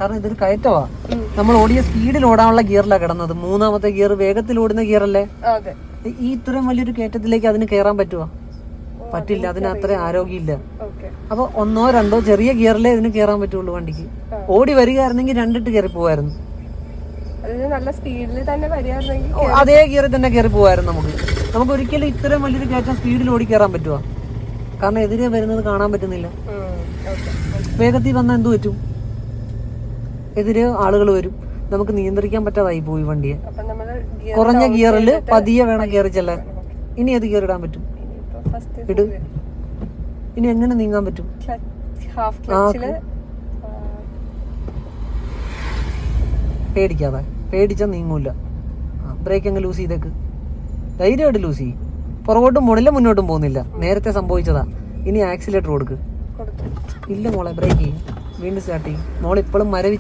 കാരണം ഇതൊരു കയറ്റവാ. നമ്മൾ ഓടിയ സ്പീഡിൽ ഓടാനുള്ള ഗിയറിലാണ് കിടന്നത്. മൂന്നാമത്തെ ഗിയർ വേഗത്തിൽ ഓടുന്ന ഗിയർ അല്ലേ? ഈ ഇത്രയും വലിയൊരു കയറ്റത്തിലേക്ക് അതിന് കയറാൻ പറ്റുമോ? പറ്റില്ല, അതിന് അത്ര ആരോഗ്യമില്ല. അപ്പൊ ഒന്നോ രണ്ടോ ചെറിയ ഗിയറിലേ ഇതിന് കയറാൻ പറ്റുള്ളൂ വണ്ടിക്ക്. ഓടി വരികയായിരുന്നെങ്കിൽ രണ്ടിട്ട് കയറി പോവായിരുന്നു. അതേ ഗിയറിൽ തന്നെ കയറി പോവായിരുന്നു. നമുക്ക് ഒരിക്കലും ഇത്രയും വലിയൊരു കയറ്റം സ്പീഡിൽ ഓടി കയറാൻ പറ്റുമോ? കാരണം എതിരെ വരുന്നത് കാണാൻ പറ്റുന്നില്ല. വേഗത്തിൽ വന്നാൽ എന്ത് പറ്റും? എതിരെ ആളുകൾ വരും, നമുക്ക് നിയന്ത്രിക്കാൻ പറ്റാതായി പോയി വണ്ടിയെ. കുറഞ്ഞ ഗിയറിൽ പതിയെ വേണം കയറി ചെല്ലാൻ. ഇനി ഏത് ഗിയർ ഇടാൻ പറ്റും? ഇട്. ഇനി എങ്ങനെ നീങ്ങാൻ പറ്റും? പേടിക്കാതെ, പേടിച്ചാൽ നീങ്ങൂല. ബ്രേക്ക് അങ്ങ് ലൂസ് ചെയ്തേക്ക്, ധൈര്യമായിട്ട് ലൂസ് ചെയ്യും. പുറകോട്ടും പോണില്ല, മുന്നോട്ടും പോകുന്നില്ല. നേരത്തെ സംഭവിച്ചതാ. ഇനി ആക്സിലേറ്റർ കൊടുക്ക്. ഇല്ല മോളെ, ബ്രേക്ക് ചെയ്യും, വീണ്ടും സ്റ്റാർട്ട് ചെയ്യും. മോളിപ്പോഴും മരവി